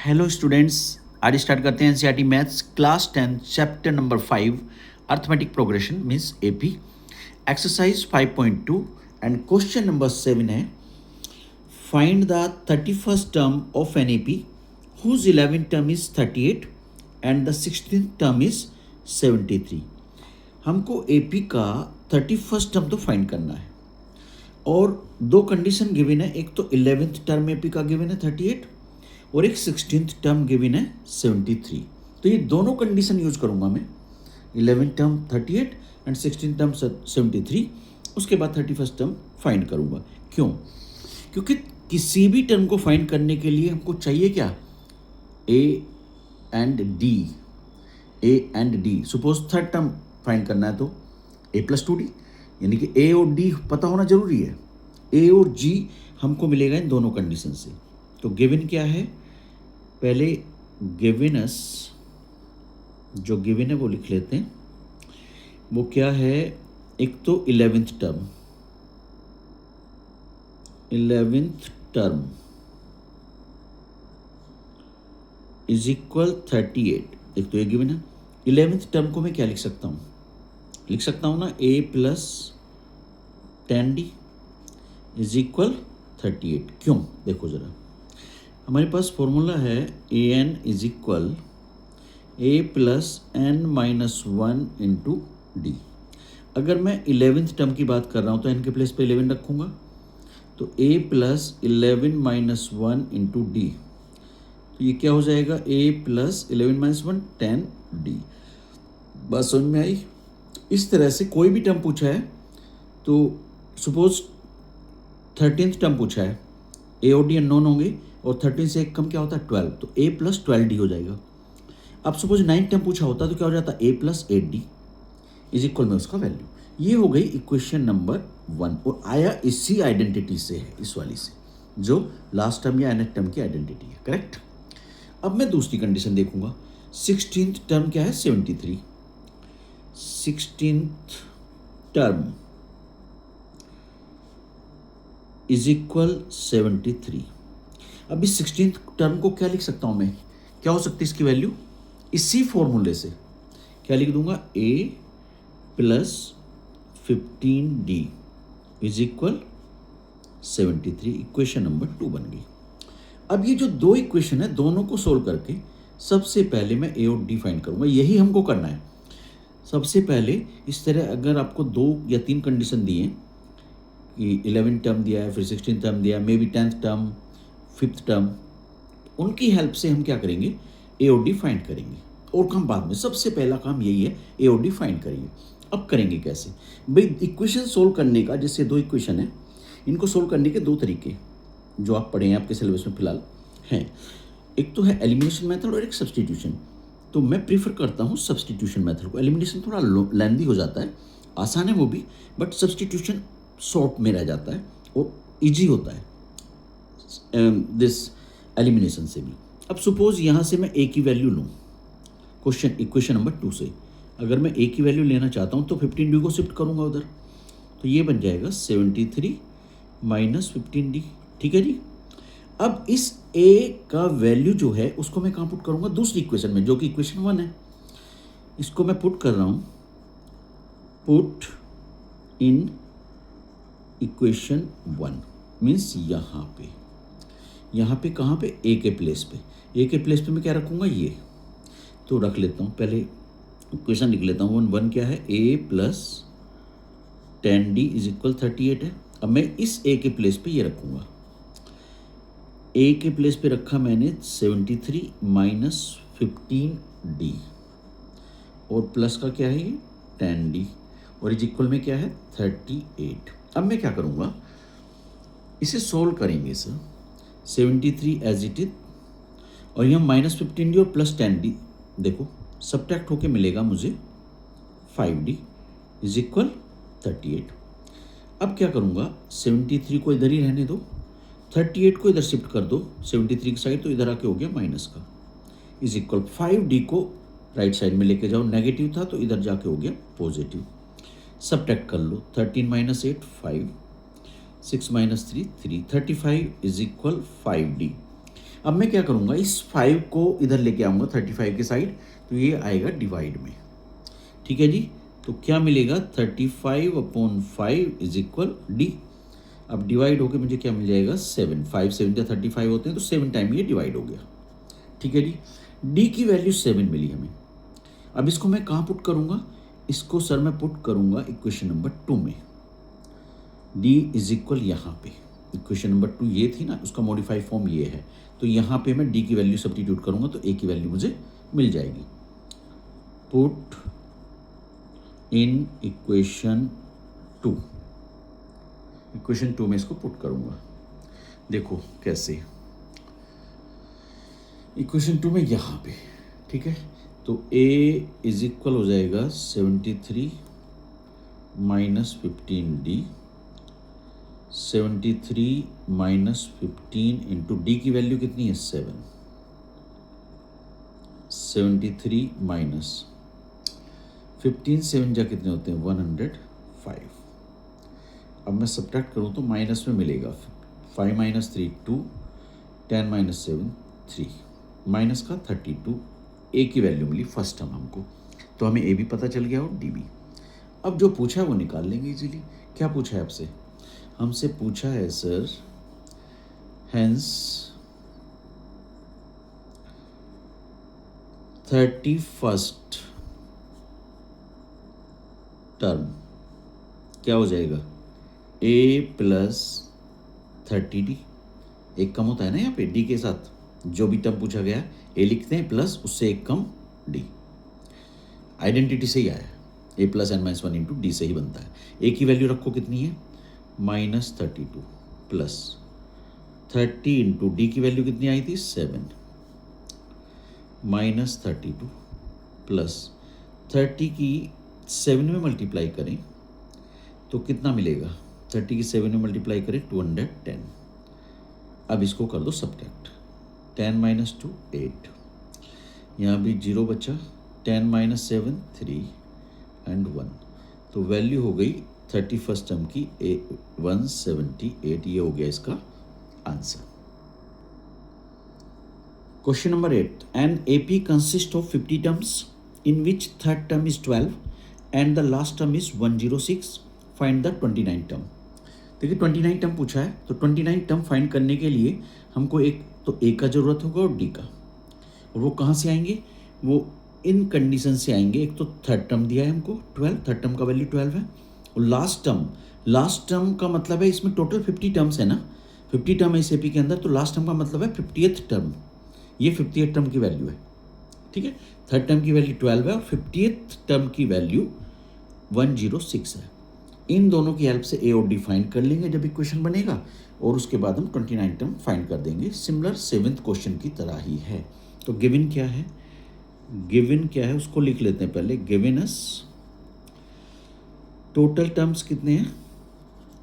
Hello students, आज start करते हैं NCERT maths class 10 chapter number 5 arithmetic progression means AP exercise 5.2 and question number 7 है find the 31st term of an AP whose 11th term is 38 and the 16th term is 73। हमको AP का 31st term तो find करना है और दो condition given है, एक तो 11th टर्म एपी का गिवन है 38 और एक 16th टर्म गिवन है 73। तो ये दोनों कंडीशन यूज करूंगा मैं, 11th term 38 and 16th term 73। उसके बाद 31st टर्म फाइंड करूंगा। क्यों? क्योंकि किसी भी टर्म को फाइंड करने के लिए हमको चाहिए क्या, A and D. A and D, suppose third term find करना है तो ए प्लस 2d, यानी कि ए और डी पता होना जरूरी है। ए और जी हमको मिलेगा इन दोनों कंडीशन से। तो गिवन क्या है, पहले गिविनस जो गिवन है वो लिख लेते हैं। वो क्या है, एक तो 11th टर्म इज इक्वल 38, एक तो ये गिवन है। 11th टर्म को मैं क्या लिख सकता हूँ, लिख सकता हूँ ना a plus 10d is equal 38। क्यों? देखो जरा, हमारे पास फॉर्मूला है a n is equal a plus n minus 1 into d. अगर मैं 11th टर्म की बात कर रहा हूँ तो एन के प्लेस पे 11 रखूँगा, तो ए प्लस 11 माइनस 1 इंटू डी, तो ये क्या हो जाएगा, ए प्लस 11 माइनस 1 10d। बात समझ में आई? इस तरह से कोई भी टर्म पूछा है तो सपोज 13th टर्म पूछा है, ए और डी अननोन होंगे और 13 से एक कम क्या होता है 12, तो a प्लस 12d हो जाएगा। अब सपोज 9th टर्म पूछा होता तो क्या हो जाता, a plus 8d is equal में उसका वैल्यू। ये हो गई इक्वेशन नंबर 1 और आया इसी आइडेंटिटी से है, इस वाली से, जो लास्ट टर्म या nth टर्म की आइडेंटिटी है। करेक्ट। अब मैं दूसरी कंडीशन देखूंगा। 16th टर्म क्या है 73, 16th टर्म इज इक्वल 73। अब इस 16th टर्म को क्या लिख सकता हूं मैं, क्या हो सकती है इसकी वैल्यू, इसी फॉर्मूले से क्या लिख दूंगा, a plus 15d is equal 73। Equation number 2 बन गई। अब ये जो दो इक्वेशन है दोनों को सोल्व करके सबसे पहले मैं a और d फाइंड करूंगा, यही हमको करना है। सबसे पहले इस तरह अगर आपको 2 या 3 कंडीशन दिए कि 11th टर्म दिया है, फिर 16th टर्म दिया है, may be 10th term, 5th term, उनकी हेल्प से हम क्या करेंगे, ए और डी फाइंड करेंगे। और काम बाद में, सबसे पहला काम यही है, ए और डी फाइंड करेंगे। अब करेंगे कैसे भाई, इक्वेशन सोल्व करने का, जैसे दो इक्वेशन है, इनको सोल्व करने के दो तरीके जो आप पढ़े हैं आपके सिलेबस में फिलहाल हैं। एक तो है एलिमिनेशन मेथड और एक सब्सटीट्यूशन। तो मैं प्रीफर करता हूँ सब्सटीट्यूशन मेथड को। एलिमिनेशन थोड़ा लेंदी हो जाता है, आसान है वो भी, बट सब्सटीट्यूशन शॉर्ट में रह जाता है और ईजी होता है दिस एलिमिनेशन से भी। अब सपोज यहाँ से मैं ए की वैल्यू लूँ, क्वेश्चन इक्वेशन नंबर 2 से अगर मैं ए की वैल्यू लेना चाहता हूँ तो 15d को शिफ्ट करूँगा उधर, तो ये बन जाएगा 73 माइनस 15d। ठीक है जी। अब इस ए का वैल्यू जो है उसको मैं कहाँ पुट करूँगा, दूसरी इक्वेशन में, जो कि इक्वेशन 1 है। इसको मैं पुट कर रहा हूँ, पुट इन इक्वेशन 1 मीन्स यहाँ पे कहाँ पे, ए के प्लेस पे। ए के प्लेस पे मैं क्या रखूँगा, ये तो रख लेता हूँ। पहले इक्वेशन लिख लेता हूँ। 1 क्या है, a plus 10d is equal 38 है। अब मैं इस a के प्लेस पे ये रखूँगा। a के प्लेस पे रखा मैंने 73 माइनस 15d और प्लस का क्या है ये 10d और इज इक्वल में क्या है 38। अब मैं क्या करूँगा, इसे सोल्व करेंगे सर। 73 एज इट इज और यहाँ माइनस 15d और प्लस 10d, देखो सब्ट्रैक्ट होके मिलेगा मुझे 5d इज इक्वल 38। अब क्या करूँगा, 73 को इधर ही रहने दो, 38 को इधर शिफ्ट कर दो 73 की साइड, तो इधर आके हो गया माइनस का इज इक्वल 5d को राइट साइड में लेके जाओ, नेगेटिव था तो इधर जाके हो गया पॉजिटिव। सब्ट्रैक्ट कर लो, 13 minus 8 5, 6 minus 3 3, 35 is equal 5d। अब मैं क्या करूँगा, इस 5 को इधर लेके आऊँगा 35 के साइड, तो ये आएगा डिवाइड में। ठीक है जी, तो क्या मिलेगा 35/5 इज इक्वल डी। अब डिवाइड होके मुझे क्या मिल जाएगा 7, 5 7 या 35 होते हैं तो 7 टाइम ये डिवाइड हो गया। ठीक है जी, डी की वैल्यू 7 मिली हमें। अब इसको मैं कहाँ पुट करूँगा, इसको सर मैं पुट करूँगा इक्वेशन नंबर 2 में। डी इज इक्वल यहाँ पे इक्वेशन नंबर 2 ये थी ना, उसका मॉडिफाइड फॉर्म ये है, तो यहाँ पे मैं डी की वैल्यू सब्स्टिट्यूट करूँगा तो ए की वैल्यू मुझे मिल जाएगी। पुट इन इक्वेशन 2, इक्वेशन 2 में इसको पुट करूँगा। देखो कैसे, इक्वेशन 2 में यहाँ पे, ठीक है, तो a इज इक्वल हो जाएगा 73 minus 15d, 73 minus 15 into D की वैल्यू कितनी है 7, 73 माइनस 15 7 जा कितने होते हैं 105। अब मैं सब्ट्रैक्ट करूँ तो माइनस में मिलेगा 5 माइनस 3 2, 10 माइनस 7 3, माइनस का 32, ए की वैल्यू मिली फर्स्ट टर्म हमको, तो हमें ए भी पता चल गया और डी भी। अब जो पूछा है वो निकाल लेंगे इजीली। क्या पूछा है आपसे, हमसे पूछा है सर हेंस 31st टर्म क्या हो जाएगा a प्लस 30d, एक कम होता है ना यहाँ पे d के साथ, जो भी टर्म पूछा गया a लिखते हैं प्लस उससे एक कम d, आइडेंटिटी से ही आया है, a plus n minus 1 into D से ही बनता है। a की वैल्यू रखो कितनी है -32 प्लस 30 इंटू डी की वैल्यू कितनी आई थी 7, -32 प्लस 30 की 7 में मल्टीप्लाई करें तो कितना मिलेगा, 30 की 7 में मल्टीप्लाई करें 210। अब इसको कर दो सब्ट्रैक्ट, 10 माइनस 2 8, यहाँ भी 0 बचा, 10 माइनस 7 3 एंड 1, तो वैल्यू हो गई 31st टर्म की 178। ये हो गया इसका answer. Question number 8, an AP consist of 50 terms in which third term is 12 and the last term is 106, find the 29 term. देखिए 29 टर्म पूछा है, तो 29 टर्म फाइंड करने के लिए हमको एक तो ए का जरूरत होगा और डी का, और वो कहाँ से आएंगे, वो इन कंडीशन से आएंगे। एक तो थर्ड टर्म दिया है हमको 12, थर्ड टर्म का वैल्यू 12 है, और लास्ट टर्म का मतलब है इसमें टोटल 50 टर्म्स है ना, 50 टर्म है इस एपी के अंदर, तो लास्ट टर्म का मतलब है 50th टर्म, ये 50th टर्म की वैल्यू है। ठीक है, थर्ड टर्म की वैल्यू 12 है और 50th टर्म की वैल्यू 106 है। इन दोनों की हेल्प से ए और डी फाइंड कर लेंगे जब इक्वेशन बनेगा, और उसके बाद हम 29 टर्म फाइंड कर देंगे। सिमिलर 7th क्वेश्चन की तरह ही है। तो गिवन क्या है, गिवन क्या है उसको लिख लेते हैं पहले। गिवन अस टोटल टर्म्स कितने हैं,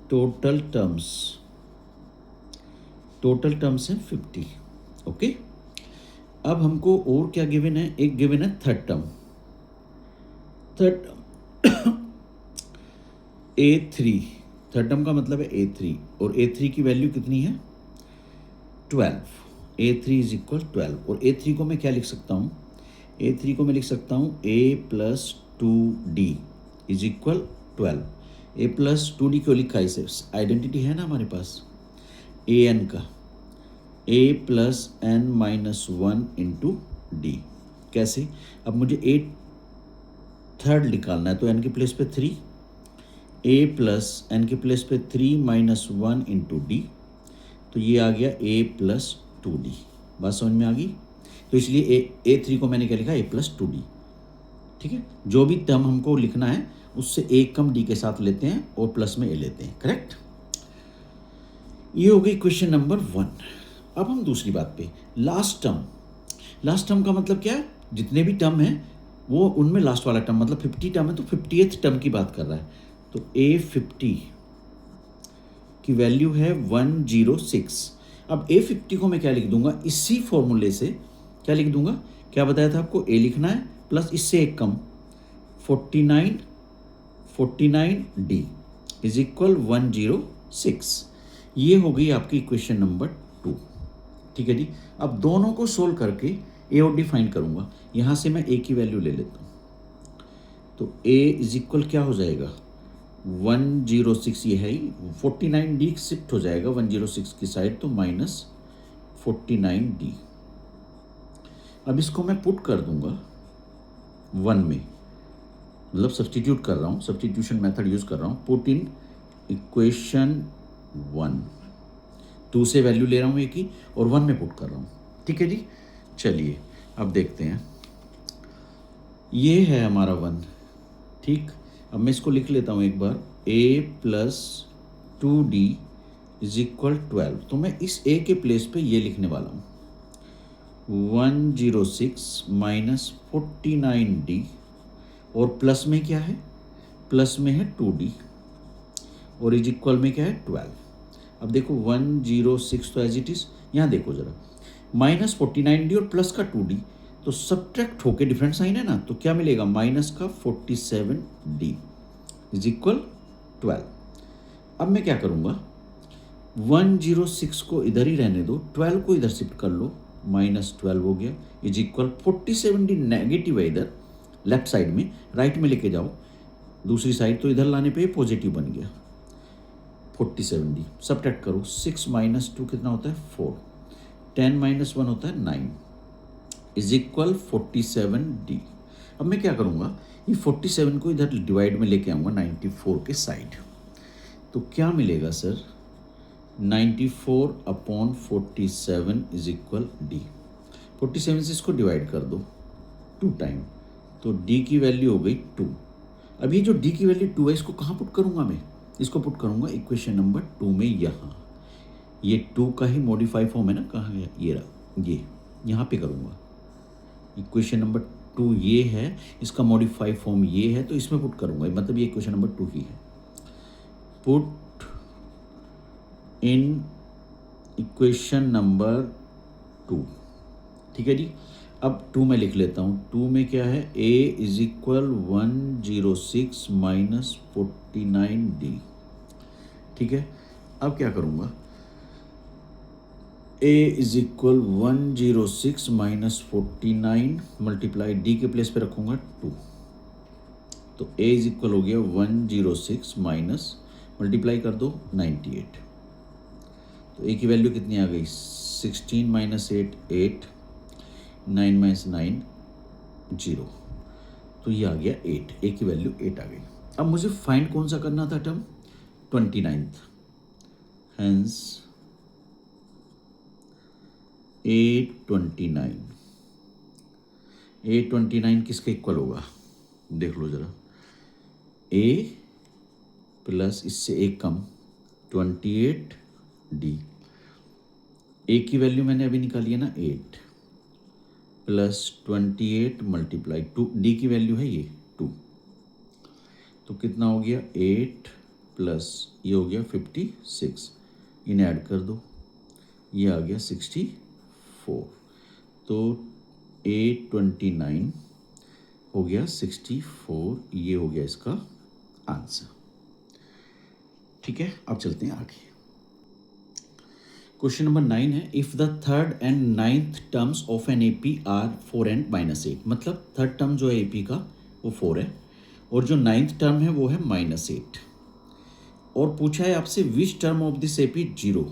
टोटल टर्म्स हैं 50। ओके, अब हमको और क्या गिवन है, एक गिवन है third term A3, third term का मतलब है A3, और A3 की वैल्यू कितनी है 12, A3 इज इक्वल 12, और A3 को मैं क्या लिख सकता हूँ, A3 को मैं लिख सकता हूँ A plus 2D is equal 12। A plus 2D क्यों लिखा है, इसे आइडेंटिटी है ना हमारे पास AN का, A plus N minus 1 into D. कैसे, अब मुझे A थर्ड निकालना है, तो N के प्लेस पे 3, A प्लस N के प्लेस पे 3 माइनस 1 इंटू डी, तो ये आ गया A प्लस 2D। बात समझ में आ गई, तो इसलिए A3 को मैंने क्या लिखा, A प्लस 2D। ठीक है, जो भी टर्म हमको लिखना है उससे एक कम डी के साथ लेते हैं और प्लस में ए लेते हैं। करेक्ट, ये हो गई क्वेश्चन नंबर 1। अब हम दूसरी बात पे, लास्ट टर्म का मतलब क्या है, जितने भी टर्म हैं वो उनमें लास्ट वाला टर्म, मतलब 50 टर्म है तो 50th टर्म की बात कर रहा है। तो A50 की वैल्यू है 106। अब A50 को मैं क्या लिख दूंगा, इसी फॉर्मूले से क्या लिख दूंगा, क्या बताया था आपको, A लिखना है प्लस इससे एक कम 49D इज इक्वल 106। ये हो गई आपकी इक्वेशन नंबर 2। ठीक है जी। अब दोनों को सोल्व करके ए और डी फाइंड करूँगा। यहाँ से मैं ए की वैल्यू ले लेता हूँ, तो ए इज इक्वल क्या हो जाएगा 106, ये है ही 49D शिफ्ट हो जाएगा 106 की साइड, तो -49D। अब इसको मैं पुट कर दूंगा 1 में, मतलब सब्सटीट्यूट कर रहा हूँ, सब्सटीट्यूशन मेथड यूज कर रहा हूँ। पुट इन इक्वेशन 1, 2 से वैल्यू ले रहा हूँ एक ही और 1 में पुट कर रहा हूँ। ठीक है जी, चलिए अब देखते हैं। ये है हमारा 1, ठीक। अब मैं इसको लिख लेता हूँ एक बार, a plus 2d is equal 12। तो मैं इस a के प्लेस पे ये लिखने वाला हूँ 106 माइनस 49d, और प्लस में क्या है, प्लस में है 2d, और इज इक्वल में क्या है 12। अब देखो 106 तो एज इट इज, यहाँ देखो जरा, माइनस 49d और प्लस का 2d, तो सब्ट्रैक्ट होके डिफरेंट साइन है ना, तो क्या मिलेगा माइनस का 47d इज इक्वल 12। अब मैं क्या करूँगा, 106 को इधर ही रहने दो, 12 को इधर शिफ्ट कर लो, -12 हो गया इज इक्वल 47d, नेगेटिव है इधर लेफ्ट साइड में, राइट में लेके जाओ दूसरी साइड, तो इधर लाने पे पॉजिटिव बन गया 47d। सब्ट्रैक्ट करो, 6 माइनस 2 कितना होता है 4, 10 माइनस 1 होता है 9 इज इक्वल 47d। अब मैं क्या करूँगा, ये 47 को इधर डिवाइड में लेके आऊँगा 94 के साइड, तो क्या मिलेगा सर 94/47 इज इक्वल d। 47 से इसको डिवाइड कर दो 2 टाइम, तो d की वैल्यू हो गई 2। अब ये जो d की वैल्यू 2 है, इसको कहाँ पुट करूँगा मैं, इसको पुट करूँगा इक्वेशन नंबर 2 में। यहाँ ये 2 का ही मॉडिफाई फॉर्म है ना, कहाँ गया ये रहा, ये यहाँ पे करूँगा। इक्वेशन नंबर 2 ये है, इसका मॉडिफाई फॉर्म ये है, तो इसमें पुट करूँगा, मतलब ये इक्वेशन नंबर 2 ही है। पुट इन इक्वेशन नंबर 2, ठीक है जी। अब 2 में लिख लेता हूँ, 2 में क्या है, a is equal 106 minus 49d, ठीक है। अब क्या करूँगा, a is equal 106 minus 49 multiply d के प्लेस पे रखूँगा 2, तो a इज इक्वल हो गया 106 माइनस मल्टीप्लाई कर दो 98, तो a की वैल्यू कितनी आ गई 16 माइनस 8 8, 9 माइनस 9 0, तो ये आ गया 8, a की वैल्यू 8 आ गई। अब मुझे फाइंड कौन सा करना था टर्म 29th, हेंस A29 किसके इक्वल होगा, देख लो जरा, a प्लस इससे एक कम 28d, a की वैल्यू मैंने अभी निकाली है ना 8 प्लस 28 मल्टीप्लाई 2, d की वैल्यू है ये 2, तो कितना हो गया 8 प्लस ये हो गया 56, इन्हें ऐड कर दो, ये आ गया 64, तो A29 हो गया 64, ये हो गया इसका आंसर। ठीक है, अब चलते हैं आगे। क्वेश्चन नंबर 9 है, if the third and ninth terms of an AP are 4 and -8, मतलब थर्ड टर्म जो है एपी का वो 4 है और जो नाइन्थ टर्म है वो है -8, और पूछा है आपसे which term of this AP 0,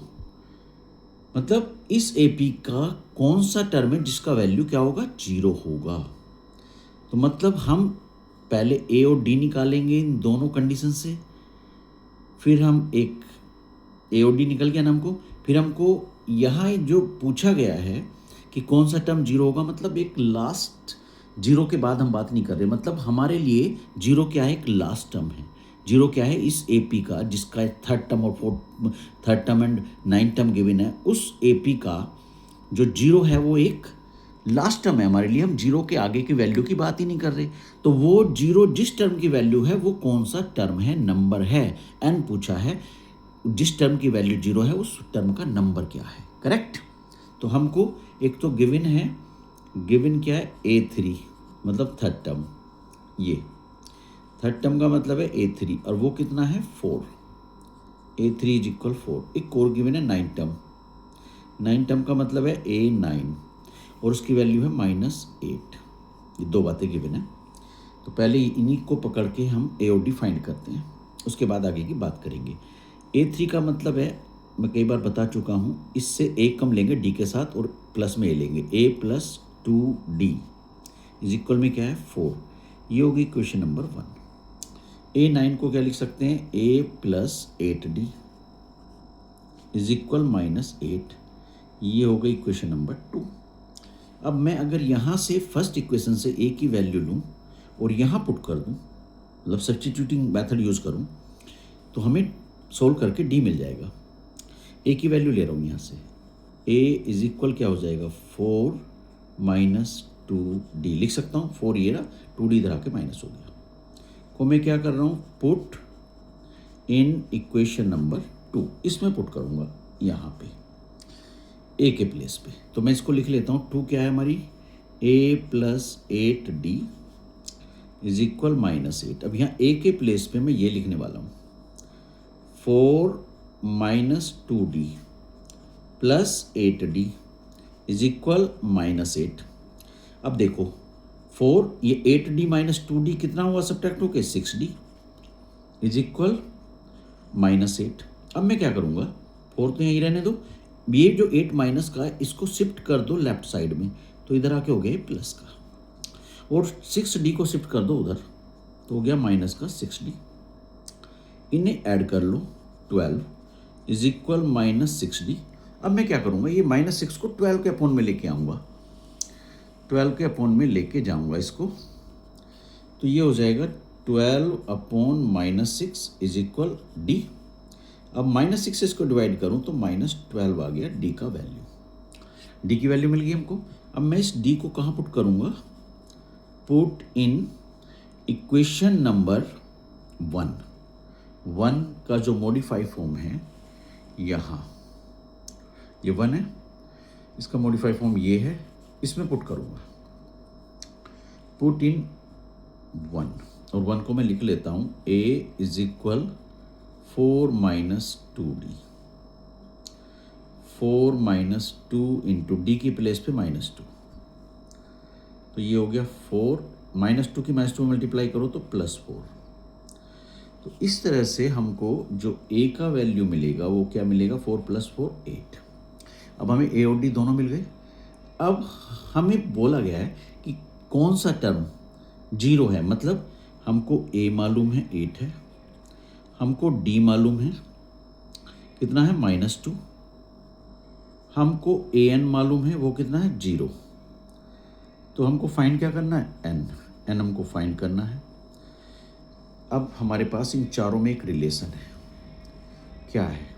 मतलब इस एपी का कौन सा टर्म है जिसका वैल्यू क्या होगा 0 होगा। तो मतलब हम पहले ए और डी निकालेंगे इन दोनों कंडीशन से, फिर हम एक ए और डी निकल गया ना हमको, फिर हमको यहाँ जो पूछा गया है कि कौन सा टर्म 0 होगा, मतलब एक लास्ट 0 के बाद हम बात नहीं कर रहे, मतलब हमारे लिए 0 क्या है, एक लास्ट टर्म है। 0 क्या है, इस एपी का जिसका थर्ड टर्म और fourth, third term and ninth term given है, उस एपी का जो 0 है वो एक लास्ट टर्म है हमारे लिए। हम 0 के आगे की वैल्यू की बात ही नहीं कर रहे, तो वो 0 जिस टर्म की वैल्यू है वो कौन सा टर्म है, नंबर है। एन पूछा है, जिस टर्म की वैल्यू 0 है उस टर्म का नंबर क्या है, करेक्ट। तो हमको एक तो गिवन है, गिवन क्या है A3, मतलब थर्ड टर्म, ये थर्ड टर्म का मतलब है A3 और वो कितना है 4, A3 इज इक्वल 4। एक और गिवन है नाइन्थ टर्म, 9 टर्म का मतलब है A9 और उसकी वैल्यू है -8। ये दो बातें गिवन है। तो पहले इन्हीं को पकड़ के हम ए और डी फाइंड करते हैं, उसके बाद आगे की बात करेंगे। A3 का मतलब है, मैं कई बार बता चुका हूँ, इससे ए कम लेंगे डी के साथ और प्लस में ए लेंगे। A + 2D इज इक्वल में क्या है 4। ये होगी क्वेश्चन नंबर 1। A9 को क्या लिख सकते हैं, A + 8D इज इक्वल -8। ये हो गई क्वेश्चन नंबर 2। अब मैं अगर यहाँ से फर्स्ट इक्वेशन से ए की वैल्यू लूँ और यहाँ पुट कर दूँ, मतलब सब्स्टिट्यूटिंग मेथड यूज़ करूँ, तो हमें सोल्व करके डी मिल जाएगा। ए की वैल्यू ले रहा हूँ यहाँ से, ए इज इक्वल क्या हो जाएगा 4 - 2D लिख सकता हूँ। 4 ये रहा, 2D इधर आके माइनस हो गया। को मैं क्या कर रहा हूँ, पुट इन इक्वेशन नंबर 2, इसमें पुट करूँगा यहाँ पे ए के प्लेस पे। तो मैं इसको लिख लेता हूँ, 2 क्या है हमारी, A + 8D इज इक्वल -8। अब यहाँ ए के प्लेस पे मैं ये लिखने वाला हूँ, 4 - 2D + 8D इज इक्वल -8। अब देखो 4, ये 8D - 2D कितना हुआ, सब्ट्रैक्ट होके 6D इज इक्वल -8। अब मैं क्या करूँगा, 4 तो यहीं रहने दो, ये जो 8 माइनस का है इसको शिफ्ट कर दो लेफ्ट साइड में, तो इधर आके हो गया प्लस का, और 6D को शिफ्ट कर दो उधर, तो हो गया माइनस का 6D। इन्हें ऐड कर लो, 12 इज इक्वल -6D। अब मैं क्या करूँगा, ये -6 को 12 के अपॉन में लेके आऊँगा, 12 के अपॉन में लेके जाऊँगा इसको, तो ये हो जाएगा 12/-6 इज इक्वल D। अब -6 से इसको डिवाइड करूँ तो -12 आ गया D का वैल्यू। D की वैल्यू मिल गई हमको। अब मैं इस D को कहाँ पुट करूँगा, पुट इन इक्वेशन नंबर 1 का जो मॉडिफाई फॉर्म है यहाँ, ये 1 है, इसका मॉडिफाई फॉर्म ये है, इसमें पुट करूँगा, पुट इन 1, और 1 को मैं लिख लेता हूँ, A is equal 4 - 2D, 4 - 2 into D की प्लेस पे -2, तो ये हो गया 4 -2 की -2 मल्टीप्लाई करो तो +4। तो इस तरह से हमको जो ए का वैल्यू मिलेगा वो क्या मिलेगा, 4 + 4 8। अब हमें ए और डी दोनों मिल गए। अब हमें बोला गया है कि कौन सा टर्म 0 है, मतलब हमको ए मालूम है 8 है, हमको डी मालूम है कितना है -2, हमको ए एन मालूम है वो कितना है 0। तो हमको फाइंड क्या करना है, एन हमको फाइंड करना है। अब हमारे पास इन चारों में एक रिलेशन है, क्या है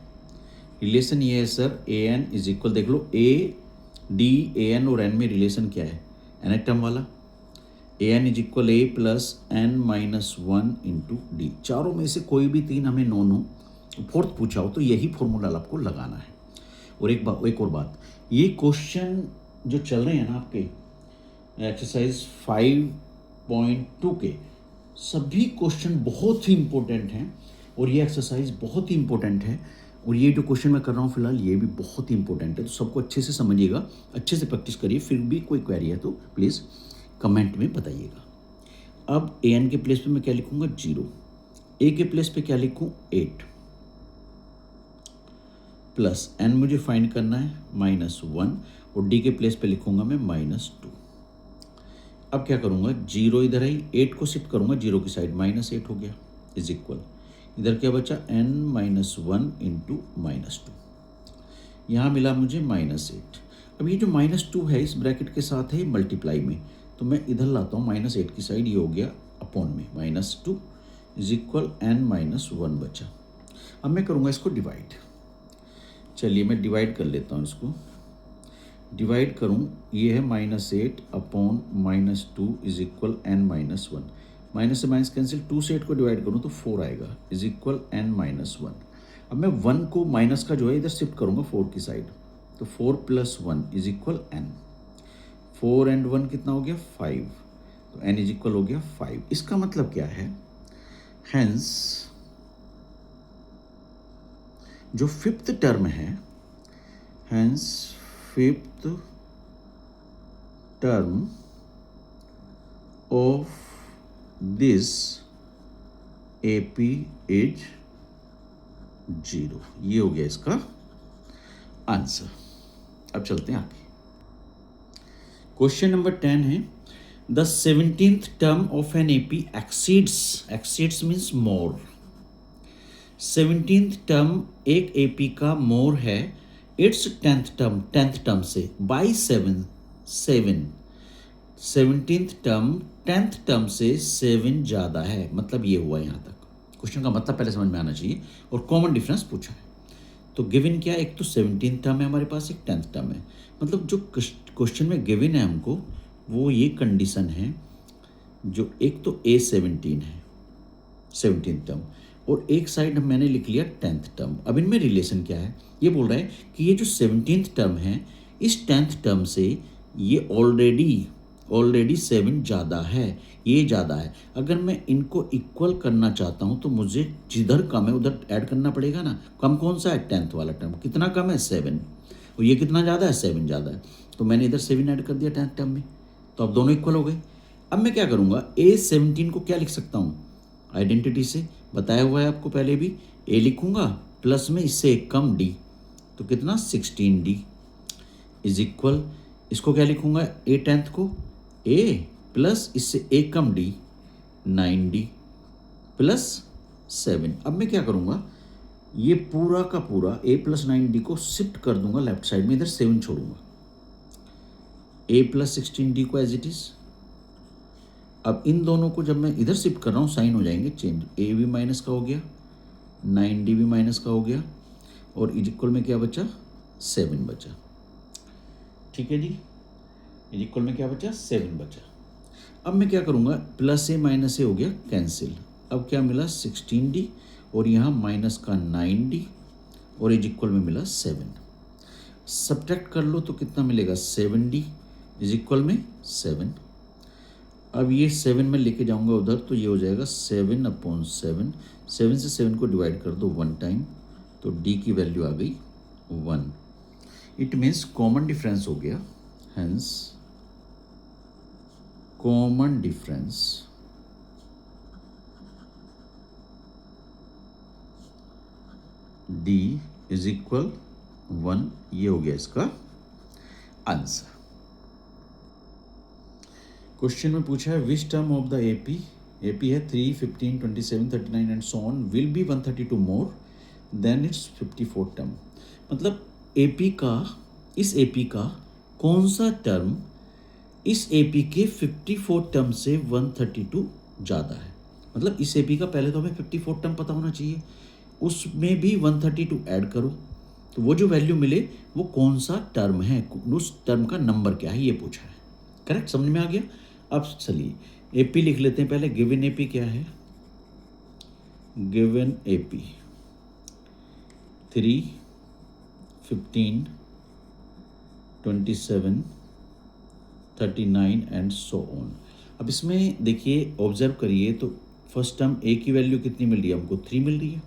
रिलेशन, ये है sir a n is equal, देख लो ए डी ए एन और एन में रिलेशन क्या है, एन टर्म वाला, a n is equal A + n-1 into d. चारों में से कोई भी 3 हमें नॉन हो, फोर्थ पूछा हो तो यही फॉर्मूला आपको लगाना है। और एक और बात, ये क्वेश्चन जो चल रहे हैं ना आपके एक्सरसाइज 5.2 के, सभी क्वेश्चन बहुत ही इंपॉर्टेंट हैं, और ये एक्सरसाइज बहुत ही इंपॉर्टेंट है, और ये जो क्वेश्चन मैं कर रहा हूँ फिलहाल ये भी बहुत ही इंपॉर्टेंट है। तो सबको अच्छे से समझिएगा, अच्छे से प्रैक्टिस करिए, फिर भी कोई क्वेरी है तो प्लीज़ कमेंट में बताइएगा। अब ए एन के प्लेस पे मैं क्या लिखूंगा 0, ए के प्लेस पे क्या लिखूं 8, प्लस एन मुझे फाइंड करना है -1, और डी के प्लेस पे लिखूंगा मैं -2। अब क्या करूंगा, 0 इधर आई, 8 को शिफ्ट करूंगा 0 की साइड, -8 हो गया इज इक्वल, इधर क्या बचा n-1 इंटू -2, यहाँ मिला मुझे -8। अब ये जो -2 है इस ब्रैकेट के साथ है मल्टीप्लाई में, तो मैं इधर लाता हूँ -8 की साइड, ये हो गया अपॉन में -2 इज इक्वल n-1 बचा। अब मैं करूँगा इसको डिवाइड, चलिए मैं डिवाइड कर लेता हूँ इसको, डिवाइड करूँ, ये है -8 upon -2 is equal n-1, minus से माइनस कैंसिल, 2 से 8 को डिवाइड करूँ तो 4 आएगा इज इक्वल n-1। अब मैं 1 को माइनस का जो है इधर शिफ्ट करूँगा 4 की साइड, तो 4 + 1 इज इक्वल n, 4 and 1 कितना हो गया 5, तो n इज इक्वल हो गया 5। इसका मतलब क्या है, हेंस जो 5th टर्म है, Hence, fifth term of this AP is 0। ये हो गया इसका आंसर। अब चलते हैं आगे। क्वेश्चन नंबर 10 है, the 17th term of an AP exceeds means more. 17th term एक एपी का मोर है इट्स 10th टर्म से by 7। 17th term 10th term से 7 ज़्यादा है, मतलब ये हुआ यहाँ तक। क्वेश्चन का मतलब पहले समझ में आना चाहिए, और कॉमन डिफरेंस पूछा है। तो गिवन क्या है, एक तो 17th टर्म है हमारे पास, एक 10th टर्म है। मतलब जो क्वेश्चन में गिवन है हमको वो ये कंडीशन है, जो एक तो A17 है 17th टर्म, और एक साइड मैंने लिख लिया 10th टर्म। अब इनमें रिलेशन क्या है, ये बोल रहा है कि ये जो 17th टर्म है इस 10th टर्म से ये ऑलरेडी 7 ज़्यादा है, ये ज़्यादा है। अगर मैं इनको इक्वल करना चाहता हूँ तो मुझे जिधर कम है उधर ऐड करना पड़ेगा ना। कम कौन सा है, 10th वाला टर्म। कितना कम है, 7, और ये कितना ज़्यादा है, 7 ज़्यादा है। तो मैंने इधर 7 ऐड कर दिया 10th टर्म में, तो अब दोनों इक्वल हो गए। अब मैं क्या करूँगा, A17 को क्या लिख सकता हूँ, आइडेंटिटी से बताया हुआ है आपको पहले भी, A लिखूँगा प्लस में इससे एक कम D, तो कितना 16D इज इक्वल, इसको क्या लिखूँगा A10th को, A प्लस इससे एक कम D 9D प्लस 7। अब मैं क्या करूँगा, ये पूरा का पूरा A प्लस 9D को शिफ्ट कर दूंगा लेफ्ट साइड में, इधर 7 छोड़ूंगा, A प्लस 16D को एज इट इज। अब इन दोनों को जब मैं इधर शिफ्ट कर रहा हूँ साइन हो जाएंगे चेंज, A भी माइनस का हो गया, 9D भी माइनस का हो गया, और इज इक्वल में क्या बचा, 7 बचा। ठीक है जी, इज इक्वल में क्या बचा, 7 बचा। अब मैं क्या करूँगा, प्लस A माइनस A हो गया कैंसिल। अब क्या मिला, 16D, और यहाँ माइनस का 9D, और इज इक्वल में मिला 7। सब्ट्रैक्ट कर लो तो कितना मिलेगा, 7D इज इक्वल में 7। अब ये 7 में लेके जाऊंगा उधर, तो ये हो जाएगा 7/7। 7 से 7 को डिवाइड कर दो 1 टाइम, तो D की वैल्यू आ गई 1। इट मीन्स कॉमन डिफरेंस हो गया, hence common difference D is equal 1। ये हो गया इसका आंसर। क्वेश्चन में पूछा है which term of the AP है 3, 15, 27, 39 and so on will be 132 more than it's 54 term. मतलब एपी का, इस एपी का कौन सा टर्म इस एपी के 54 टर्म से 132 ज़्यादा है। मतलब इस एपी का पहले तो हमें 54 टर्म पता होना चाहिए, उसमें भी 132 ऐड करो, तो वो जो वैल्यू मिले वो कौन सा टर्म है, उस टर्म का नंबर क्या है, ये पूछा है। करेक्ट, समझ में आ गया। अब चलिए एपी लिख लेते हैं पहले। गिवन एपी क्या है, given AP 3, 15, 27, 39 and so on. अब इसमें देखिए, ऑब्जर्व करिए, तो फर्स्ट टर्म ए की वैल्यू कितनी मिल रही है हमको, 3 मिल रही है।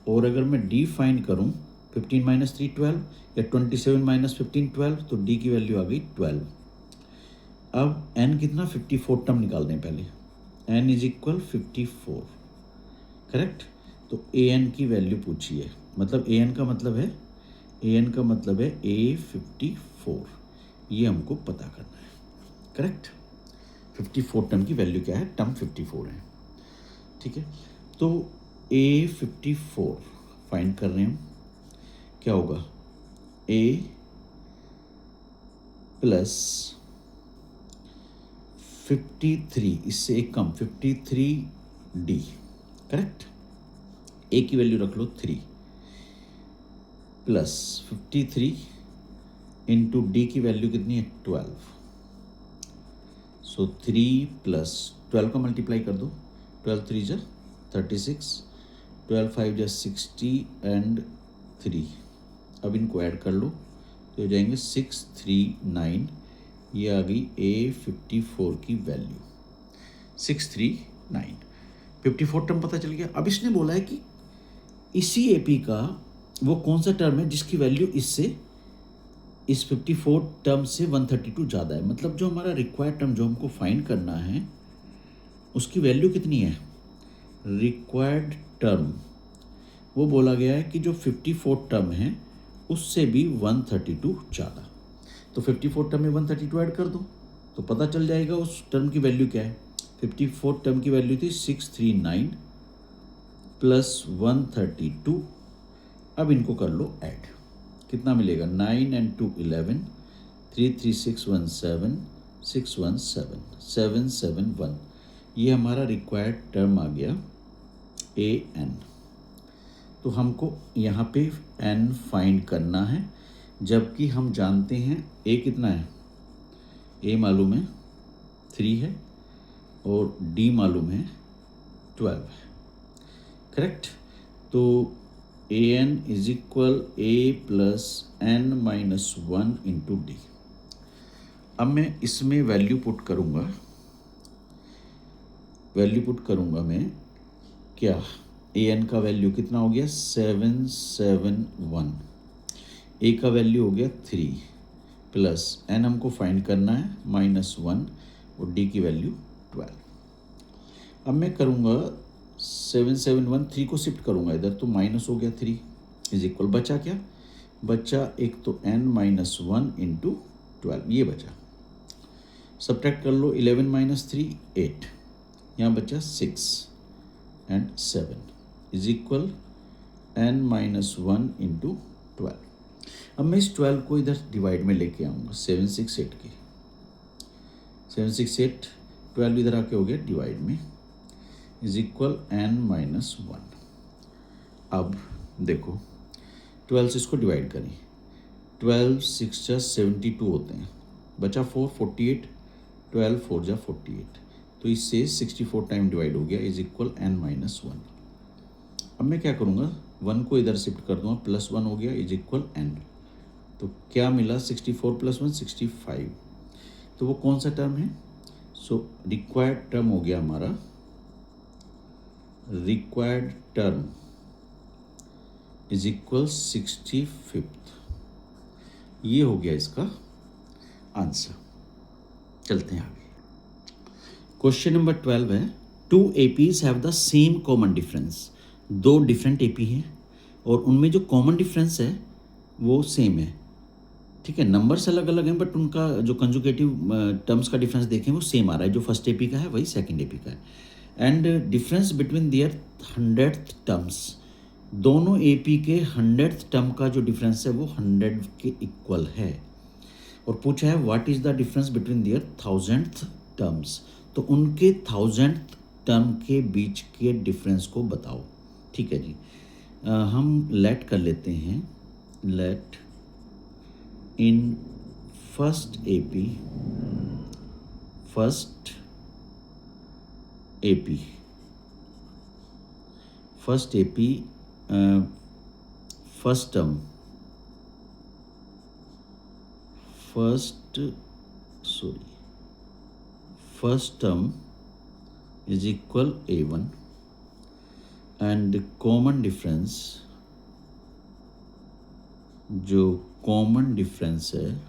और अगर मैं डी फाइंड करूं 15 माइनस 3 12, या 27 माइनस 15 12, तो डी की वैल्यू आ गई 12। अब n कितना, 54 टर्म निकाल दें पहले, n इज इक्वल 54। करेक्ट, तो an की वैल्यू पूछिए, मतलब an का मतलब है, an का मतलब है A54, ये हमको पता करना है। करेक्ट, 54 टर्म की वैल्यू क्या है, टर्म 54 है। ठीक है, तो A54 फाइंड कर रहे हैं, क्या होगा, A प्लस 53, इससे एक कम 53D। करेक्ट, ए की वैल्यू रख लो 3 प्लस 53 इंटू डी की वैल्यू कितनी है 12। सो 3 प्लस 12 का मल्टीप्लाई कर दो, 12 3 जा 36, 12 5 जा 60 एंड 3। अब इनको ऐड कर लो तो हो जाएंगे 639। ये आ गई A54 की वैल्यू 639। 54 टर्म पता चल गया। अब इसने बोला है कि इसी एपी का वो कौन सा टर्म है जिसकी वैल्यू इससे इस 54 टर्म से 132 ज़्यादा है, मतलब जो हमारा रिक्वायर्ड टर्म जो हमको फाइंड करना है उसकी वैल्यू कितनी है। रिक्वायर्ड टर्म वो बोला गया है कि जो 54 टर्म है उससे भी 132 ज़्यादा। तो 54 टर्म में 132 ऐड कर दो तो पता चल जाएगा उस टर्म की वैल्यू क्या है। 54 टर्म की वैल्यू थी 639 प्लस 132। अब इनको कर लो ऐड, कितना मिलेगा 9 and 2 11, 3 3 6 1 7 6 1 7 7 7 1। ये हमारा रिक्वायर्ड टर्म आ गया ए एन। तो हमको यहाँ पे एन फाइंड करना है, जबकि हम जानते हैं ए कितना है। ए मालूम है 3 है और डी मालूम है 12 है, करेक्ट। तो a n is equal a plus n minus 1 into d. अब मैं इसमें वैल्यू पुट करूँगा, मैं क्या, ए एन का वैल्यू कितना हो गया 771, ए का वैल्यू हो गया 3 प्लस एन हमको फाइंड करना है -1 और डी की वैल्यू 12। अब मैं करूँगा 771 3 को शिफ्ट करूँगा इधर, तो माइनस हो गया 3 इज इक्वल, बचा क्या, बचा एक तो n माइनस 1 इंटू 12 ये बचा। सब्ट्रैक्ट कर लो 11 माइनस 3 8, यहाँ बचा 6 and 7 is equal n minus 1 into 12। अब मैं इस 12 को इधर डिवाइड में लेके आऊँगा 768 की, 768 12 इधर आके हो गया डिवाइड में इज इक्वल n माइनस 1। अब देखो 12 से इसको डिवाइड करें, 12 6 जा 72 होते हैं, बचा 4 48, 12 4 जा 48, तो इससे 64 टाइम डिवाइड हो गया इज इक्वल n माइनस 1। अब मैं क्या करूँगा 1 को इधर शिफ्ट कर दूँगा, +1 हो गया इज इक्वल n। तो क्या मिला 64 + 1 65, तो वो कौन सा टर्म है। सो रिक्वायर्ड टर्म हो गया हमारा, रिक्वायर्ड टर्म इज इक्वल 65। ये हो गया इसका आंसर। चलते हैं आगे। क्वेश्चन नंबर 12 है, 2 APs have the same common difference. 2 different AP हैं और उनमें जो कॉमन डिफरेंस है वो सेम है, ठीक है। नंबर्स अलग अलग हैं बट उनका जो कंजुगेटिव टर्म्स का डिफरेंस देखें वो सेम आ रहा है, जो फर्स्ट AP का है वही सेकंड AP का है। And difference between their 100th terms, दोनों AP के 100th टर्म का जो डिफरेंस है वो 100 के इक्वल है। और पूछा है what is the difference between their 1000th terms, तो उनके 1000th टर्म के बीच के डिफरेंस को बताओ, ठीक है जी। हम लेट कर लेते हैं, let in first AP first AP first term is equal A1 and common difference, जो कॉमन डिफरेंस है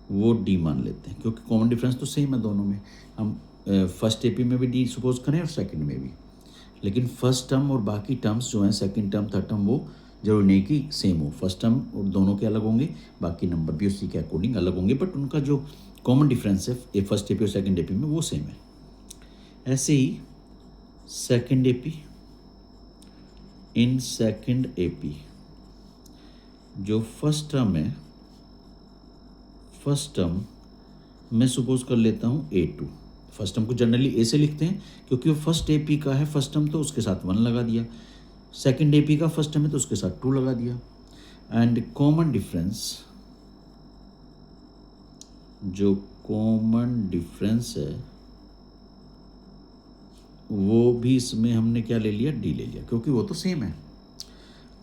वो D मान लेते हैं, क्योंकि कॉमन डिफरेंस तो सेम है दोनों में। हम फर्स्ट AP में भी D सपोज करें और सेकंड में भी, लेकिन फर्स्ट टर्म और बाकी टर्म्स जो हैं सेकंड टर्म थर्ड टर्म वो जरूरी नहीं कि सेम हो। फर्स्ट टर्म और दोनों के अलग होंगे, बाकी नंबर भी उसी के अकॉर्डिंग अलग होंगे, बट उनका जो कॉमन डिफरेंस है ये फर्स्ट AP और सेकंड AP में वो सेम है। ऐसे ही second AP, in second AP जो फर्स्ट टर्म है, फर्स्ट टर्म मैं सपोज कर लेता हूँ A2। फर्स्ट टर्म को जनरली A से लिखते हैं क्योंकि वो फर्स्ट AP का है फर्स्ट टर्म, तो उसके साथ 1 लगा दिया। सेकंड AP का फर्स्ट टर्म है तो उसके साथ 2 लगा दिया। एंड कॉमन डिफरेंस, जो कॉमन डिफरेंस है वो भी इसमें हमने क्या ले लिया, D ले लिया, क्योंकि वो तो सेम है।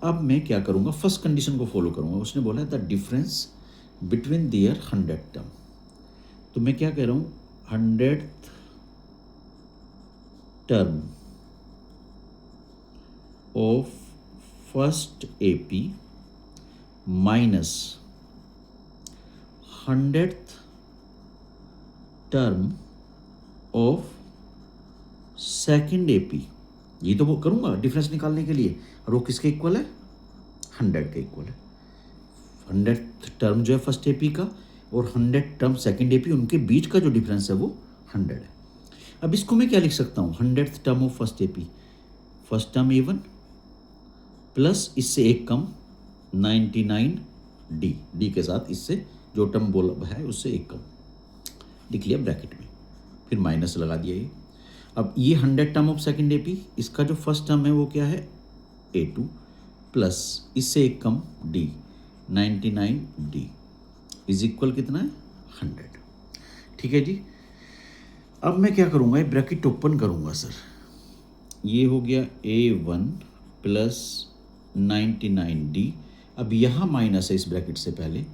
अब मैं क्या करूँगा, फर्स्ट कंडीशन को फॉलो करूँगा। उसने बोला है the difference between their 100 term, तो मैं क्या कह रहा हूँ 100th term of first AP minus 100th term of second AP। ये तो वो करूँगा डिफरेंस निकालने के लिए, और वो किसके इक्वल है? 100 के इक्वल है। 100th टर्म जो है फर्स्ट AP का और 100 टर्म सेकेंड AP, उनके बीच का जो डिफरेंस है वो 100 है। अब इसको मैं क्या लिख सकता हूँ? 100th term of first AP, first term A1 plus इससे एक कम 99D, डी के साथ इससे जो टर्म बोला है उससे एक कम लिख लिया ब्रैकेट में, फिर माइनस लगा दिया ये। अब ये 100 टर्म ऑफ सेकेंड AP, इसका जो फर्स्ट टर्म है वो क्या है? A2 प्लस इससे एक कम D, 99D इज इक्वल कितना है? 100। ठीक है जी। अब मैं क्या करूँगा? ये ब्रैकेट ओपन करूँगा सर। ये हो गया A1 प्लस 99D। अब यहाँ माइनस है इस ब्रैकेट से पहले।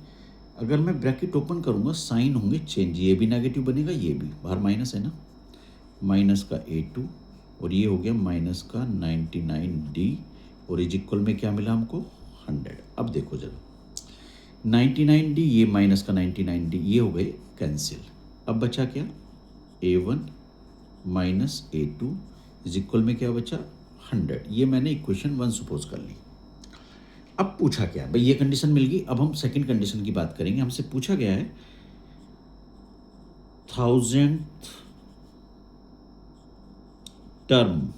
अगर मैं ब्रैकेट ओपन करूँगा साइन होंगे चेंज, ये भी नेगेटिव बनेगा, ये भी बाहर माइनस है ना, माइनस का A2 और ये हो गया माइनस का 99D और इज इक्वल में क्या मिला हमको? 100। अब देखो जरा 99D, ये माइनस का 99D, ये हो गए कैंसिल। अब बचा क्या? A1 minus A2 is equal में क्या बचा? 100। ये मैंने इक्वेशन 1 सपोज कर ली। अब पूछा क्या भाई? ये कंडीशन मिल गई। अब हम सेकंड कंडीशन की बात करेंगे। हमसे पूछा गया है 1000th term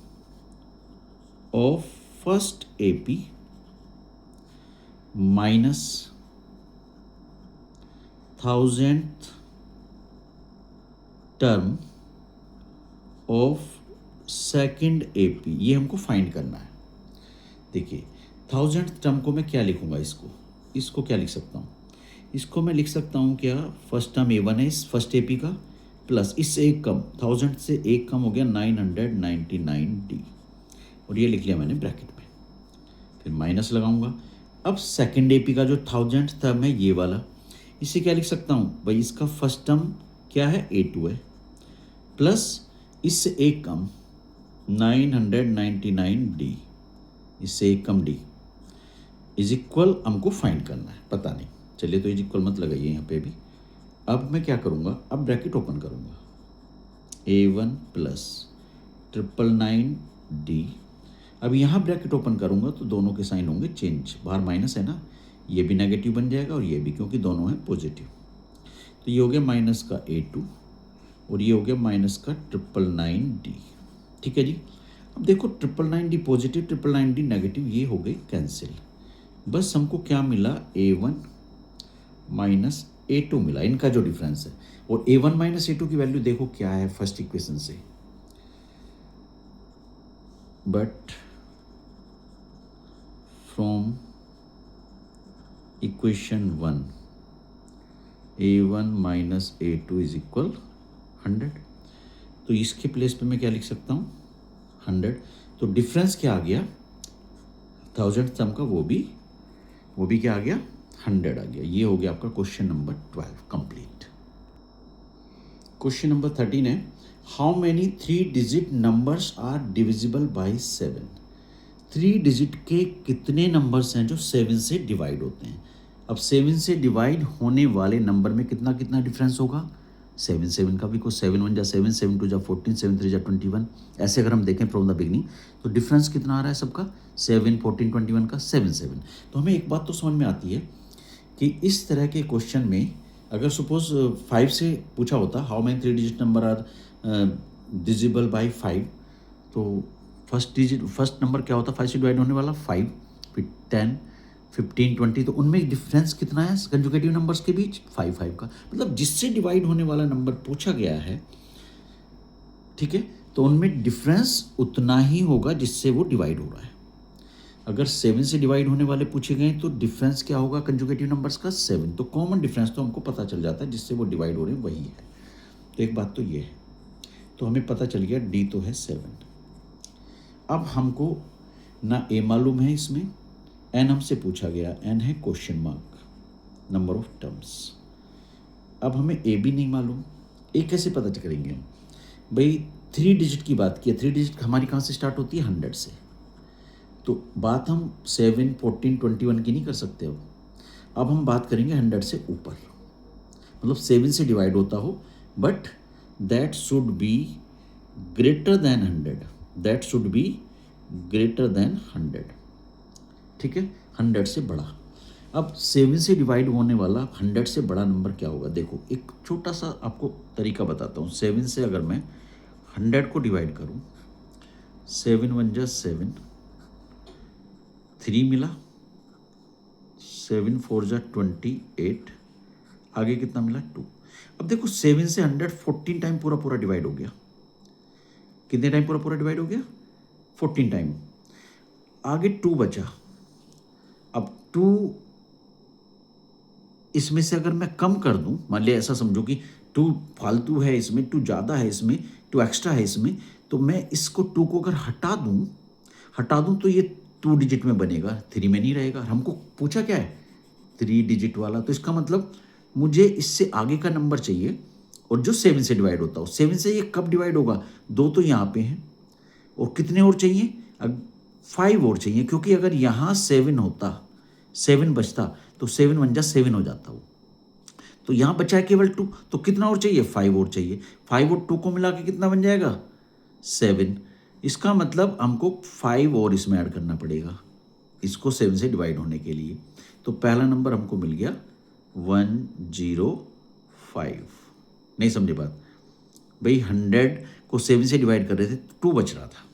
of first AP minus 1000th term of second AP, ये हमको फाइंड करना है। देखिए 1000th टर्म को मैं क्या लिखूंगा? इसको क्या लिख सकता हूँ? इसको मैं लिख सकता हूँ क्या? फर्स्ट टर्म A1 है इस फर्स्ट AP का, प्लस इससे एक कम 1000 से एक कम हो गया 999D और ये लिख लिया मैंने ब्रैकेट में, फिर माइनस लगाऊंगा। अब सेकंड AP का जो 1000th टर्म है ये वाला, इसे क्या लिख सकता हूँ भाई? इसका फर्स्ट टर्म क्या है? A2 है, प्लस इससे एक कम 999D, इससे एक कम D इज इक्वल हमको फाइंड करना है, पता नहीं, चलिए तो इज इक्वल मत लगाइए यहाँ पे भी। अब मैं क्या करूँगा? अब ब्रैकेट ओपन करूँगा, A1 प्लस 999D। अब यहाँ ब्रैकेट ओपन करूँगा तो दोनों के साइन होंगे चेंज, बाहर माइनस है ना, ये भी नेगेटिव बन जाएगा और ये भी, क्योंकि दोनों हैं पॉजिटिव। तो ये हो गया माइनस का A2 और ये हो गया माइनस का 999D। ठीक है जी। अब देखो 999D पॉजिटिव, 999D नेगेटिव, ये हो गई कैंसिल। बस हमको क्या मिला? A1 माइनस A2 मिला, इनका जो डिफरेंस है। और A1 माइनस A2 की वैल्यू देखो क्या है फर्स्ट इक्वेशन से, but from equation 1 A1 minus A2 is equal 100। तो इसके प्लेस पे मैं क्या लिख सकता हूँ? 100। तो डिफरेंस क्या आ गया 1000 टर्म का? वो भी क्या आ गया? 100 आ गया। ये हो गया आपका question number 12 complete. Question number 13 है, how many 3 digit numbers are divisible by 7? 3 digit के कितने नंबर्स हैं जो 7 से डिवाइड होते हैं? अब 7 से डिवाइड होने वाले नंबर में कितना कितना डिफरेंस होगा? 7 का भी कुछ 7 1 जा 7, 7 2 जा 14, 7 3 जा 21। ऐसे अगर हम देखें फ्रॉम द बिगनिंग तो डिफरेंस कितना आ रहा है सबका? 7 14 21 का 7 तो हमें एक बात तो समझ में आती है कि इस तरह के क्वेश्चन में अगर सपोज 5 से पूछा होता how many 3 digit number are divisible by 5, तो फर्स्ट नंबर क्या होता? 5 से डिवाइड होने वाला 5, फिर 10 15 20, तो उनमें डिफरेंस कितना है कंजुगेटिव नंबर्स के बीच? 5 5 का। मतलब जिससे डिवाइड होने वाला नंबर पूछा गया है, ठीक है, तो उनमें डिफरेंस उतना ही होगा जिससे वो डिवाइड हो रहा है। अगर 7 से डिवाइड होने वाले पूछे गए तो डिफरेंस क्या होगा कंजुगेटिव नंबर्स का? 7। तो कॉमन डिफरेंस तो हमको पता चल जाता है जिससे वो डिवाइड हो रहे हैं वही है। तो एक बात तो ये है, तो हमें पता चल गया D तो है 7। अब हमको ना A मालूम है, इसमें N हमसे पूछा गया, N है question mark number of terms. अब हमें A भी नहीं मालूम। A कैसे पता करेंगे हम भाई? 3 डिजिट की बात की है, 3 डिजिट हमारी कहाँ से स्टार्ट होती है? 100 से। तो बात हम 7, 14, 21 की नहीं कर सकते अब हम बात करेंगे 100 से ऊपर, मतलब 7 से डिवाइड होता हो but that should be greater than 100, that should be greater than 100, ठीक है, 100 से बड़ा। अब 7 से डिवाइड होने वाला 100 से बड़ा नंबर क्या होगा? देखो एक छोटा सा आपको तरीका बताता हूँ। 7 से अगर मैं 100 को डिवाइड करूँ, 7 1 जा 7, 3 मिला, 7 4 जा 28, आगे कितना मिला 2। अब देखो 7 से 100 14 टाइम पूरा पूरा डिवाइड हो गया। कितने टाइम पूरा पूरा डिवाइड हो गया? 14 टाइम। आगे 2 बचा। अब 2 इसमें से अगर मैं कम कर दूं, मान लिया ऐसा समझो कि 2 फालतू है इसमें, 2 ज़्यादा है इसमें, 2 एक्स्ट्रा है इसमें, तो मैं इसको 2 को अगर हटा दूं तो ये 2 डिजिट में बनेगा, 3 में नहीं रहेगा। हमको पूछा क्या है? 3 डिजिट वाला। तो इसका मतलब मुझे इससे आगे का नंबर चाहिए और जो 7 से डिवाइड होता हो। 7 से ये कब डिवाइड होगा? 2 तो यहाँ पे हैं और कितने और चाहिए? 5 और चाहिए, क्योंकि अगर यहाँ 7 होता, 7 बचता तो 7 1 जा 7 हो जाता वो। तो यहाँ बचा है केवल 2, तो कितना और चाहिए? 5 और चाहिए। 5 और 2 को मिला के कितना बन जाएगा? 7। इसका मतलब हमको 5 और इसमें ऐड करना पड़ेगा इसको 7 से डिवाइड होने के लिए। तो पहला नंबर हमको मिल गया 105। नहीं समझे बात? भाई 100 को 7 से डिवाइड कर रहे थे, 2 बच रहा था,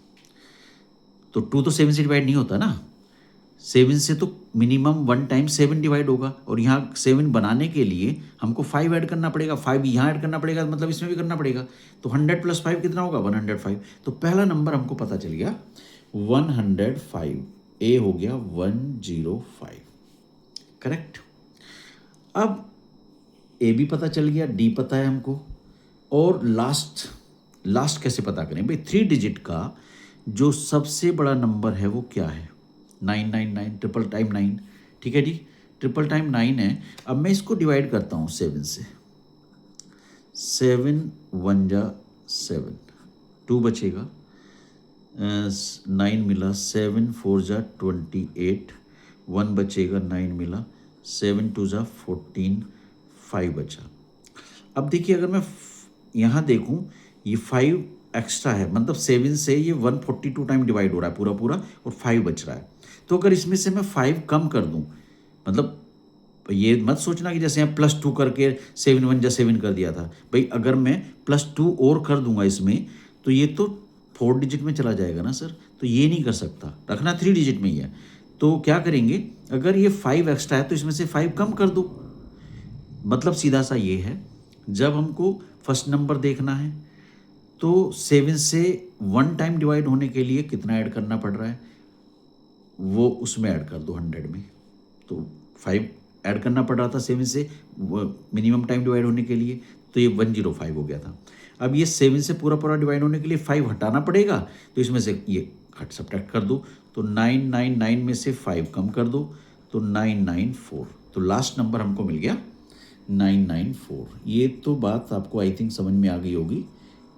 तो 2 तो 7 से डिवाइड नहीं होता ना। 7 से तो मिनिमम 1 टाइम 7 डिवाइड होगा, और यहाँ 7 बनाने के लिए हमको 5 ऐड करना पड़ेगा, 5 यहाँ ऐड करना पड़ेगा, मतलब इसमें भी करना पड़ेगा। तो 100 + 5 कितना होगा? 105। तो पहला नंबर हमको पता चल गया 105, ए हो गया 105, करेक्ट। अब ए भी पता चल गया, डी पता है हमको, और लास्ट कैसे पता करें भाई? 3 डिजिट का जो सबसे बड़ा नंबर है वो क्या है? 999, ट्रिपल टाइम 9, ठीक है जी, ट्रिपल टाइम 9 है। अब मैं इसको डिवाइड करता हूँ 7 से। 7 1 जा 7, 2 बचेगा, 9 मिला, 7 4 जा 28, 1 बचेगा, 9 मिला, 7 2 जा 14, 5 बचा। अब देखिए अगर मैं यहाँ देखूँ, ये 5 एक्स्ट्रा है, मतलब 7 से ये 142 टाइम डिवाइड हो रहा है पूरा पूरा, और 5 बच रहा है। तो अगर इसमें से मैं 5 कम कर दूँ, मतलब ये मत सोचना कि जैसे यहाँ +2 करके 7 1 जा 7 कर दिया था। भाई अगर मैं +2 और कर दूंगा इसमें, तो ये तो 4 डिजिट में चला जाएगा ना सर, तो ये नहीं कर सकता, रखना 3 डिजिट में ही है। तो क्या करेंगे, अगर ये 5 एक्स्ट्रा है तो इसमें से 5 कम कर दो। मतलब सीधा सा ये है, जब हमको फर्स्ट नंबर देखना है तो 7 से 1 टाइम डिवाइड होने के लिए कितना ऐड करना पड़ रहा है, वो उसमें ऐड कर दो 100 में। तो 5 ऐड करना पड़ रहा था 7 से मिनिमम टाइम डिवाइड होने के लिए, तो ये 105 हो गया था। अब ये 7 से पूरा पूरा डिवाइड होने के लिए 5 हटाना पड़ेगा, तो इसमें से ये सब्ट्रैक्ट कर दो, तो 999 में से 5 कम कर दो, तो 994। तो लास्ट नंबर हमको मिल गया 994। ये तो बात आपको आई थिंक समझ में आ गई होगी,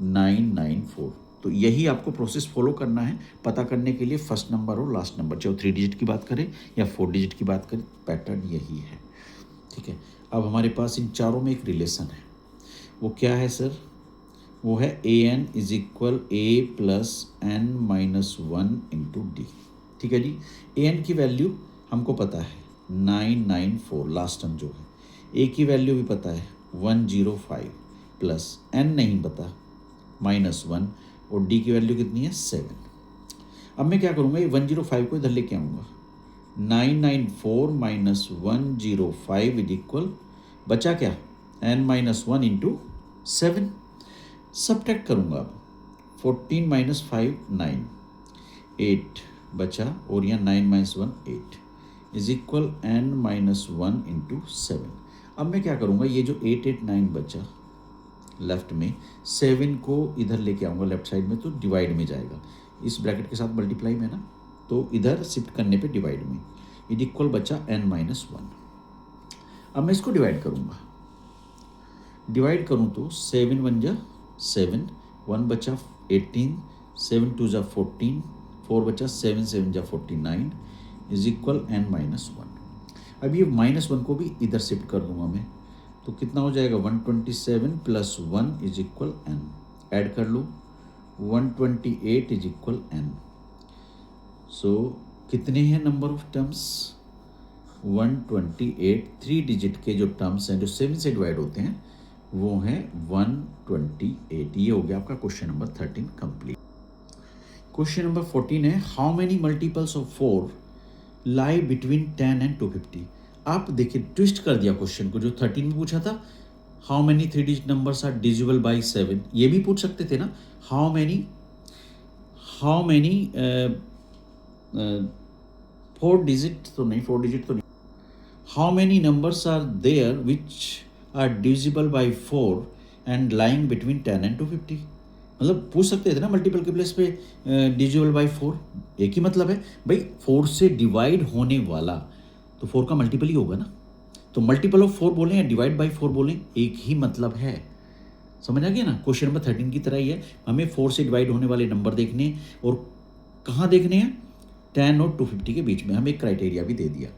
994। तो यही आपको प्रोसेस फॉलो करना है पता करने के लिए, फर्स्ट नंबर और लास्ट नंबर, चाहे 3 डिजिट की बात करें या 4 डिजिट की बात करें, पैटर्न यही है, ठीक है। अब हमारे पास इन चारों में एक रिलेशन है, वो क्या है सर? वो है an = a + n - 1 × d, ठीक है जी। an की वैल्यू हमको पता है 994, लास्ट टर्म जो है। a की वैल्यू भी पता है 105, प्लस n नहीं पता -1, और d की वैल्यू कितनी है 7। अब मैं क्या करूँगा, ये 105 को इधर लेके आऊँगा, 994 - 105 = बचा क्या? n - 1 × 7। सब्ट्रैक्ट करूँगा अब, 14 - 5 9, 8 बचा, और यहाँ 9 - 1 8 = n - 1 × 7। अब मैं क्या करूँगा, ये जो 8 8 9 बचा लेफ्ट में, 7 को इधर लेके आऊँगा लेफ्ट साइड में, तो डिवाइड में जाएगा, इस ब्रैकेट के साथ मल्टीप्लाई में ना, तो इधर शिफ्ट करने पे डिवाइड में, = बचा n - 1। अब मैं इसको डिवाइड करूँगा, डिवाइड करूँ तो 7 1 जा 7, 1 बचा 18, 7 2 जा 14, 4 बचा, 7 7 जा 49 इज इक्वल n-1। अब ये -1 को भी इधर शिफ्ट कर दूंगा मैं, तो कितना हो जाएगा 127 + 1 इज इक्वल n। ऐड कर लो 128 इज इक्वल n। सो कितने हैं नंबर ऑफ टर्म्स? 128। 3 डिजिट के जो टर्म्स हैं जो 7 से डिवाइड होते हैं वो हैं 128। ये हो गया आपका question number 13 complete. Question number 14 है how many multiples of 4 lie between 10 and 250। आप देखिए ट्विस्ट कर दिया क्वेश्चन को। जो 13 में पूछा था how many 3 digit numbers are divisible by 7, ये भी पूछ सकते थे ना। हाउ मेनी 4 डिजिट तो नहीं, 4 डिजिट तो नहीं। How many numbers are there which are divisible by 4 and lying between 10 and 250। मतलब पूछ सकते थे ना मल्टीपल के प्लेस पे डिविजिबल बाय 4। एक ही मतलब है भाई, 4 से डिवाइड होने वाला तो 4 का मल्टीपल ही होगा ना। तो मल्टीपल ऑफ 4 बोलें या डिवाइड बाय 4 बोलें, एक ही मतलब है। समझ आ गया ना। क्वेश्चन नंबर 13 की तरह ही है, हमें 4 से डिवाइड होने वाले नंबर देखने और कहाँ देखने हैं, 10 और 250 के बीच में। हमें एक क्राइटेरिया भी दे दिया।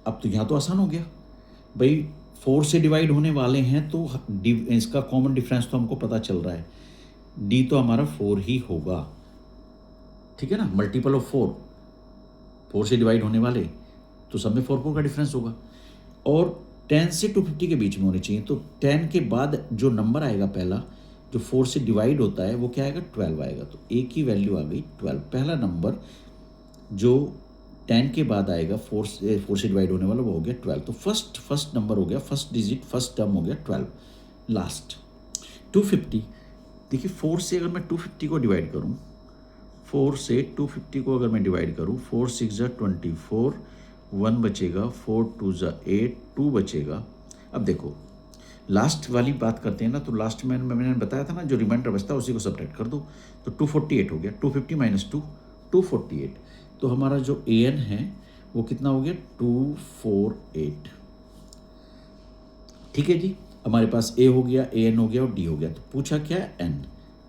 अब तो यहाँ तो आसान हो गया भाई, 4 से डिवाइड होने वाले हैं तो इसका कॉमन डिफरेंस तो हमको पता चल रहा है, डी तो हमारा 4 ही होगा। ठीक है ना। मल्टीपल ऑफ 4 से डिवाइड होने वाले तो सब में 4 का डिफरेंस होगा और 10 से 250 के बीच में होने चाहिए। तो 10 के बाद जो नंबर आएगा पहला जो 4 से डिवाइड होता है वो क्या आएगा, 12 आएगा। तो एक ही वैल्यू आ गई 12। पहला नंबर जो 10 के बाद आएगा 4 से डिवाइड होने वाला वो हो गया 12। तो फर्स्ट नंबर हो गया, फर्स्ट डिजिट, फर्स्ट टर्म हो गया 12। लास्ट 250। देखिए 4 से अगर मैं 250 को डिवाइड करूं, 4 से 250 को अगर मैं डिवाइड करूं, 4 6 जा 24, 1 बचेगा, 4 2 जा 8, 2 बचेगा। अब देखो लास्ट वाली बात करते हैं ना, तो लास्ट में मैंने बताया था ना जो रिमाइंडर बचता है उसी को सब्ट्रैक्ट कर दो, तो 248 हो गया। 250 माइनस 2 248। तो हमारा जो an है वो कितना हो गया, 248। ठीक है जी। हमारे पास a हो गया, an हो गया और d हो गया। तो पूछा क्या है, n।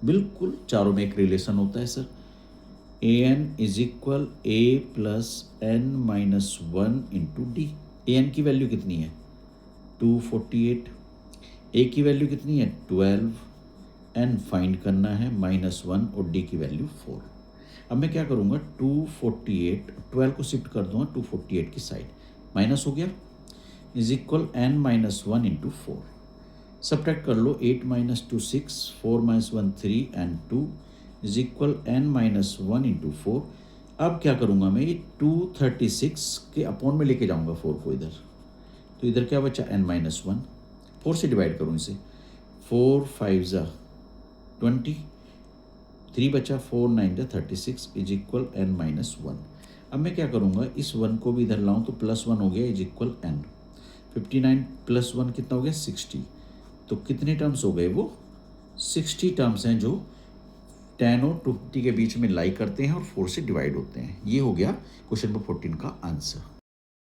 बिल्कुल चारों में एक रिलेशन होता है sir. an is equal a plus n-1 into D. an की वैल्यू कितनी है, 248। a की वैल्यू कितनी है, 12। n फाइंड करना है -1 और d की वैल्यू 4। अब मैं क्या करूँगा, 248 12 को शिफ्ट कर दूंगा 248 की साइड, माइनस हो गया, is equal n-1 into 4। Subtract कर लो, 8 - 2 6, 4 - 1 3 and 2 is equal n-1 into 4। अब क्या करूँगा मैं, ये 236 के अपॉन में लेके जाऊँगा 4 को इधर, तो इधर क्या बचा, n-1। 4 से डिवाइड करूँ इसे, 4 5 जा 20, 3 बचा, 4 9 जा 36 इज इक्वल n-1। अब मैं क्या करूँगा, इस 1 को भी इधर लाऊँ तो +1 हो गया इज इक्वल n। 59 + 1 कितना हो गया, 60। तो कितने टर्म्स हो गए, वो 60 टर्म्स हैं जो 10 और 250 के बीच में लाई करते हैं और 4 से डिवाइड होते हैं। ये हो गया क्वेश्चन नंबर 14 का आंसर।